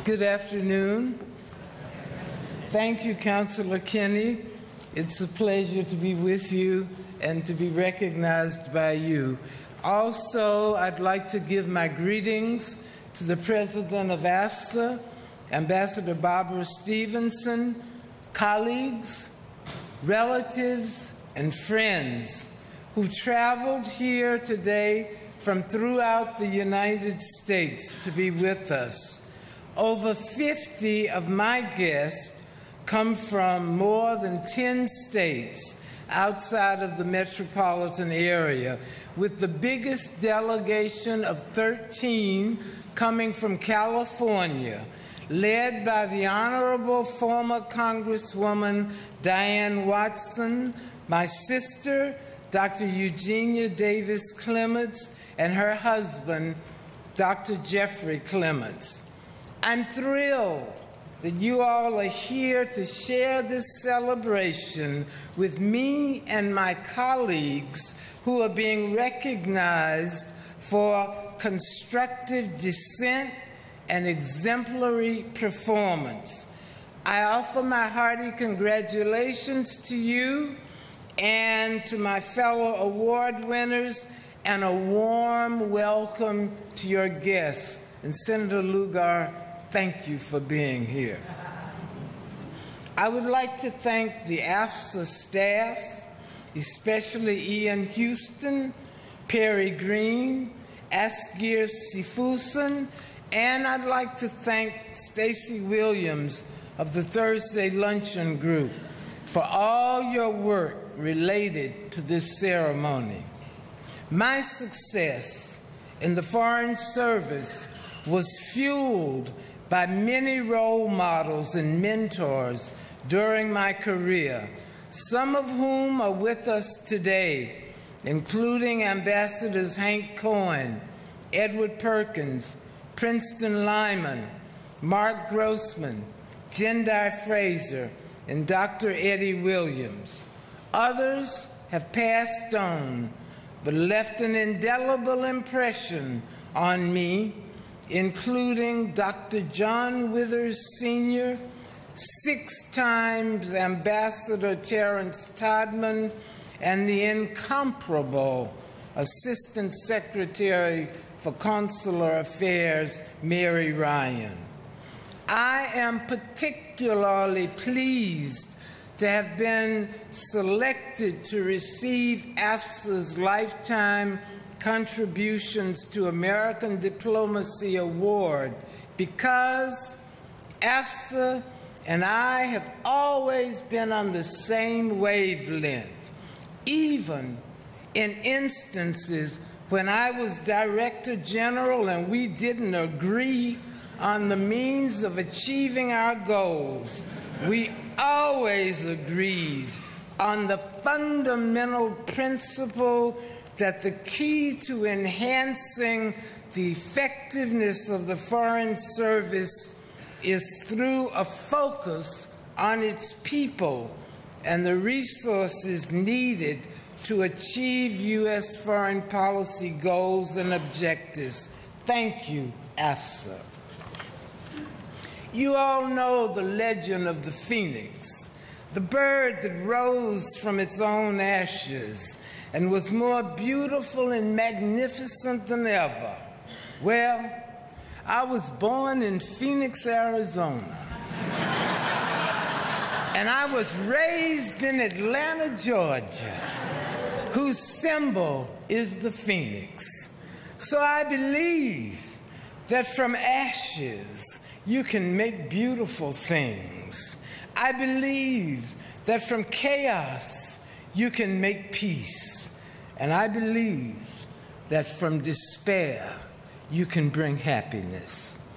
Good afternoon. Thank you, Councilor Kinney. It's a pleasure to be with you and to be recognized by you. Also, I'd like to give my greetings to the President of AFSA, Ambassador Barbara Stevenson, colleagues, relatives, and friends who traveled here today from throughout the United States to be with us. Over 50 of my guests come from more than 10 states outside of the metropolitan area, with the biggest delegation of 13 coming from California, led by the Honorable former Congresswoman Diane Watson, my sister, Dr. Eugenia Davis Clements, and her husband, Dr. Jeffrey Clements. I'm thrilled that you all are here to share this celebration with me and my colleagues who are being recognized for constructive dissent and exemplary performance. I offer my hearty congratulations to you and to my fellow award winners, and a warm welcome to your guests. And Senator Lugar, thank you for being here. I would like to thank the AFSA staff, especially Ian Houston, Perry Green, Asgir Sifusen, and I'd like to thank Stacy Williams of the Thursday Luncheon Group for all your work related to this ceremony. My success in the Foreign Service was fueled by many role models and mentors during my career, some of whom are with us today, including Ambassadors Hank Cohen, Edward Perkins, Princeton Lyman, Mark Grossman, Jendai Fraser, and Dr. Eddie Williams. Others have passed on, but left an indelible impression on me, including Dr. John Withers Sr., 6 times Ambassador Terrence Todman, and the incomparable Assistant Secretary for Consular Affairs, Mary Ryan. I am particularly pleased to have been selected to receive AFSA's Lifetime Contributions to American Diplomacy Award, because AFSA and I have always been on the same wavelength, even in instances when I was Director General and we didn't agree on the means of achieving our goals. We always agreed on the fundamental principle that the key to enhancing the effectiveness of the Foreign Service is through a focus on its people and the resources needed to achieve U.S. foreign policy goals and objectives. Thank you, AFSA. You all know the legend of the phoenix, the bird that rose from its own ashes and was more beautiful and magnificent than ever. Well, I was born in Phoenix, Arizona, and I was raised in Atlanta, Georgia, whose symbol is the phoenix. So I believe that from ashes, you can make beautiful things. I believe that from chaos, you can make peace. And I believe that from despair, you can bring happiness.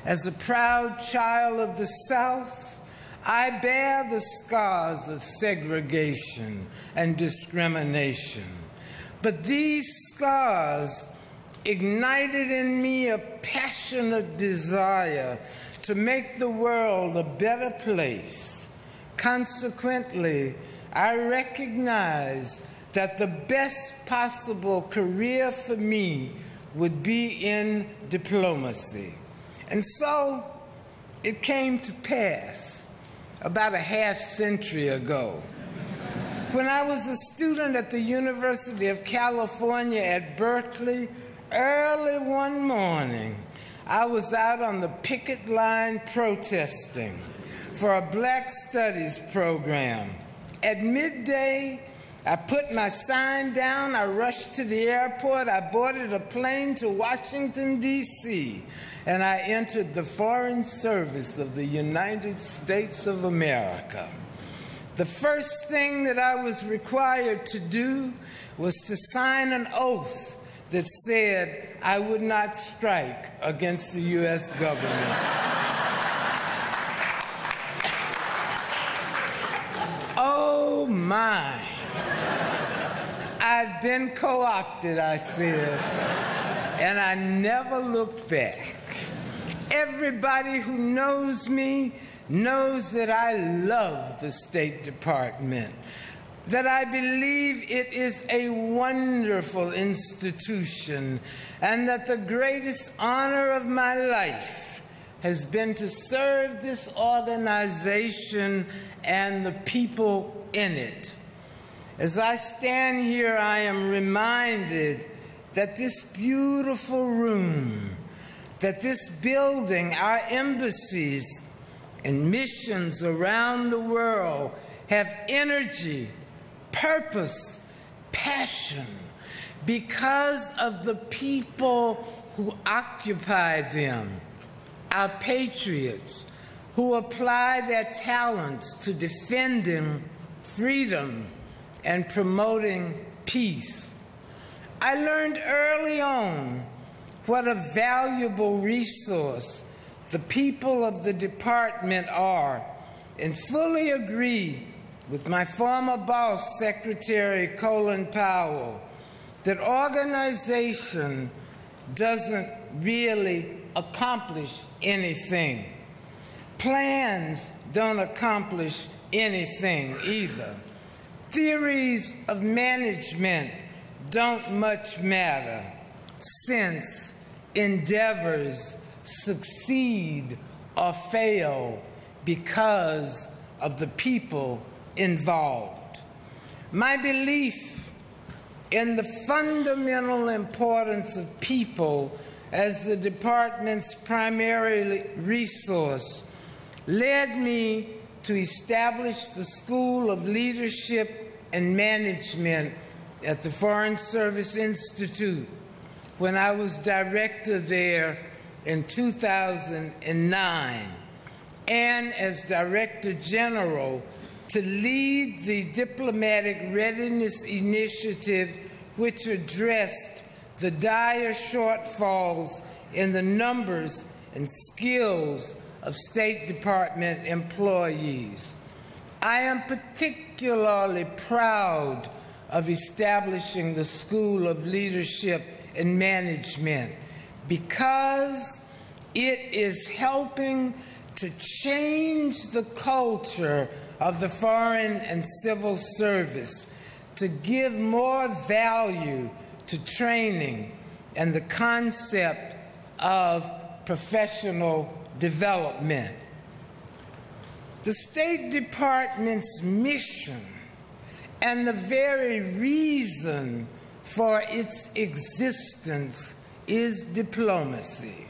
As a proud child of the South, I bear the scars of segregation and discrimination. But these scars ignited in me a passionate desire to make the world a better place. Consequently, I recognize that the best possible career for me would be in diplomacy. And so it came to pass about a half-century ago. When I was a student at the University of California at Berkeley, early one morning, I was out on the picket line protesting for a Black Studies program. At midday, I put my sign down, I rushed to the airport, I boarded a plane to Washington, D.C., and I entered the Foreign Service of the United States of America. The first thing that I was required to do was to sign an oath that said I would not strike against the U.S. government. Oh my. I've been co-opted, I said, and I never looked back. Everybody who knows me knows that I love the State Department, that I believe it is a wonderful institution, and that the greatest honor of my life has been to serve this organization and the people in it. As I stand here, I am reminded that this beautiful room, that this building, our embassies and missions around the world have energy, purpose, passion, because of the people who occupy them, our patriots who apply their talents to defending freedom and promoting peace. I learned early on what a valuable resource the people of the department are, and fully agree with my former boss, Secretary Colin Powell, that organization doesn't really accomplish anything. Plans don't accomplish anything either. Theories of management don't much matter, since endeavors succeed or fail because of the people involved. My belief in the fundamental importance of people as the department's primary resource led me to establish the School of Leadership and Management at the Foreign Service Institute when I was director there in 2009, and as Director General to lead the Diplomatic Readiness Initiative, which addressed the dire shortfalls in the numbers and skills of State Department employees. I am particularly proud of establishing the School of Leadership and Management because it is helping to change the culture of the Foreign and Civil Service, to give more value to training and the concept of professional development. The State Department's mission and the very reason for its existence is diplomacy.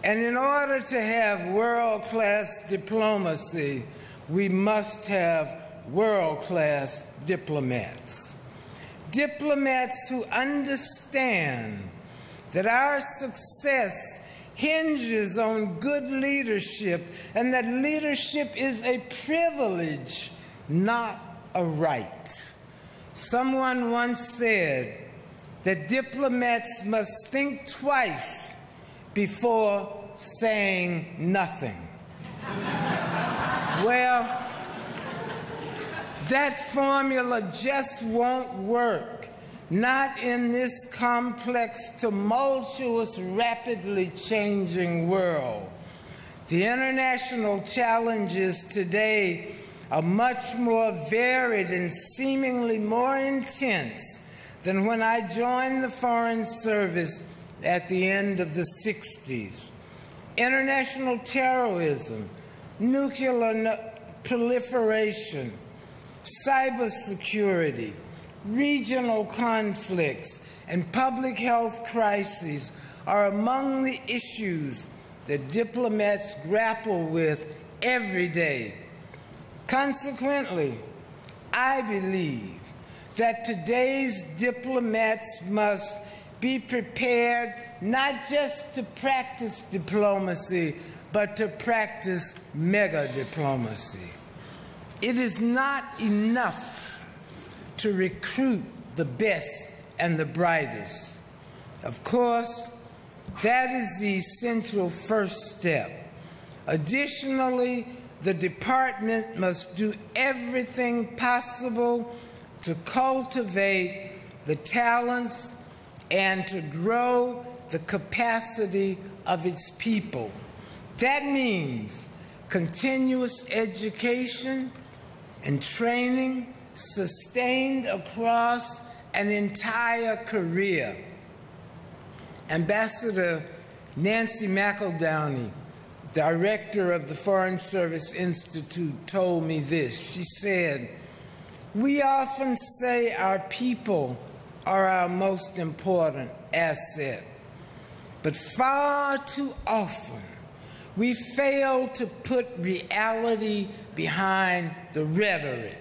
And in order to have world-class diplomacy, we must have world-class diplomats. Diplomats who understand that our success hinges on good leadership, and that leadership is a privilege, not a right. Someone once said that diplomats must think twice before saying nothing. Well, that formula just won't work, not in this complex, tumultuous, rapidly changing world. The international challenges today are much more varied and seemingly more intense than when I joined the Foreign Service at the end of the 60s. international terrorism, nuclear proliferation, cybersecurity, regional conflicts, and public health crises are among the issues that diplomats grapple with every day. Consequently, I believe that today's diplomats must be prepared not just to practice diplomacy, but to practice mega diplomacy. It is not enough to recruit the best and the brightest. Of course, that is the essential first step. Additionally, the department must do everything possible to cultivate the talents and to grow the capacity of its people. That means continuous education and training sustained across an entire career. Ambassador Nancy McEldowney, director of the Foreign Service Institute, told me this. She said, "We often say our people are our most important asset, but far too often we fail to put reality behind the rhetoric.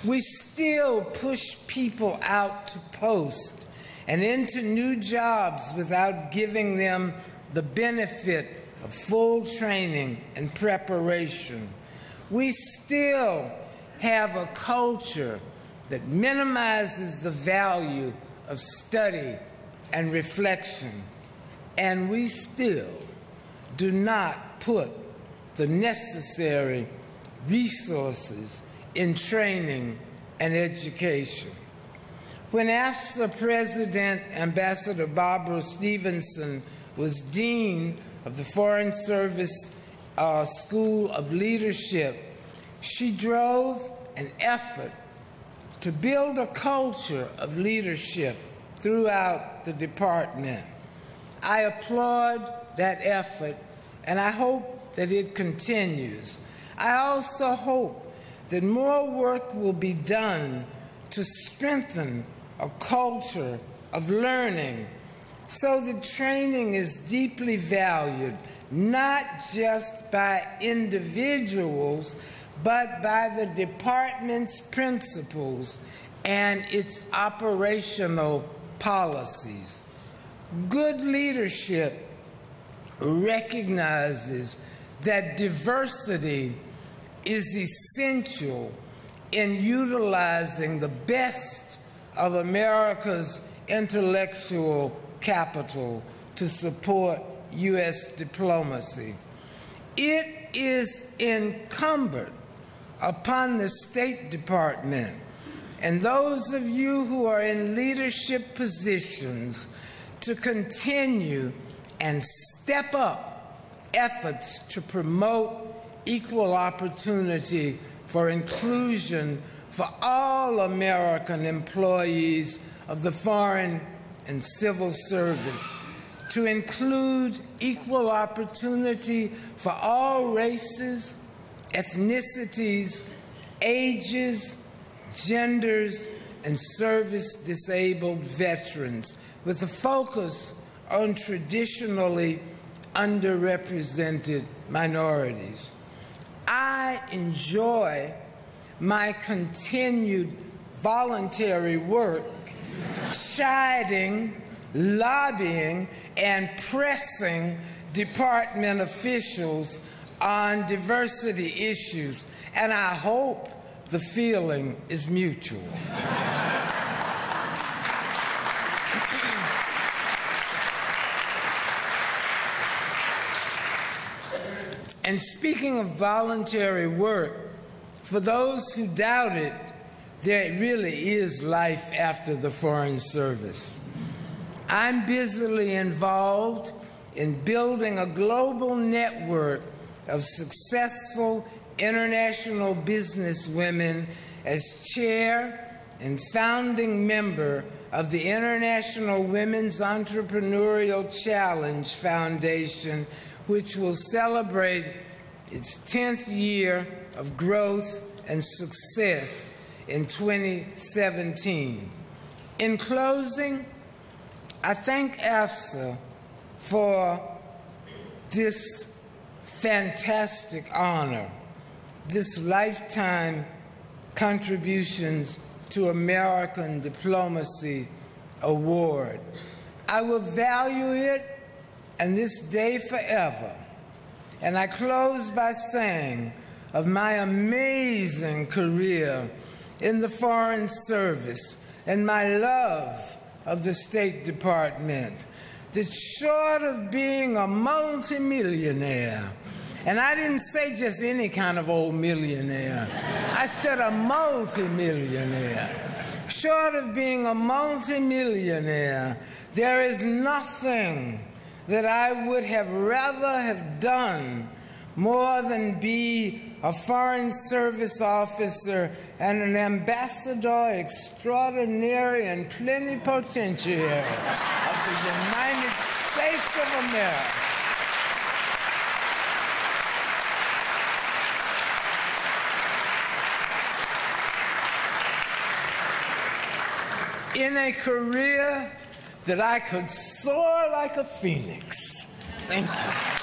We still push people out to post and into new jobs without giving them the benefit of full training and preparation. We still have a culture that minimizes the value of study and reflection, and we still do not put the necessary resources in training and education." When AFSA President Ambassador Barbara Stevenson was Dean of the Foreign Service School of Leadership, she drove an effort to build a culture of leadership throughout the department. I applaud that effort, and I hope that it continues. I also hope that more work will be done to strengthen a culture of learning so that training is deeply valued, not just by individuals, but by the department's principals and its operational policies. Good leadership recognizes that diversity is essential in utilizing the best of America's intellectual capital to support U.S. diplomacy. It is incumbent upon the State Department and those of you who are in leadership positions to continue and step up efforts to promote equal opportunity for inclusion for all American employees of the Foreign and Civil Service, to include equal opportunity for all races, ethnicities, ages, genders, and service-disabled veterans, with a focus on traditionally underrepresented minorities. I enjoy my continued voluntary work chiding, lobbying, and pressing department officials on diversity issues, and I hope the feeling is mutual. And speaking of voluntary work, for those who doubt it, there really is life after the Foreign Service. I'm busily involved in building a global network of successful international businesswomen as chair and founding member of the International Women's Entrepreneurial Challenge Foundation, which will celebrate its 10th year of growth and success in 2017. In closing, I thank AFSA for this fantastic honor, this lifetime contributions to American diplomacy award. I will value it and this day forever. And I close by saying of my amazing career in the Foreign Service and my love of the State Department, that short of being a multimillionaire, and I didn't say just any kind of old millionaire, I said a multimillionaire. Short of being a multimillionaire, there is nothing that I would have rather have done more than be a Foreign Service officer and an ambassador extraordinary and plenipotentiary of the United States of America. In a career that I could soar like a phoenix. Thank you.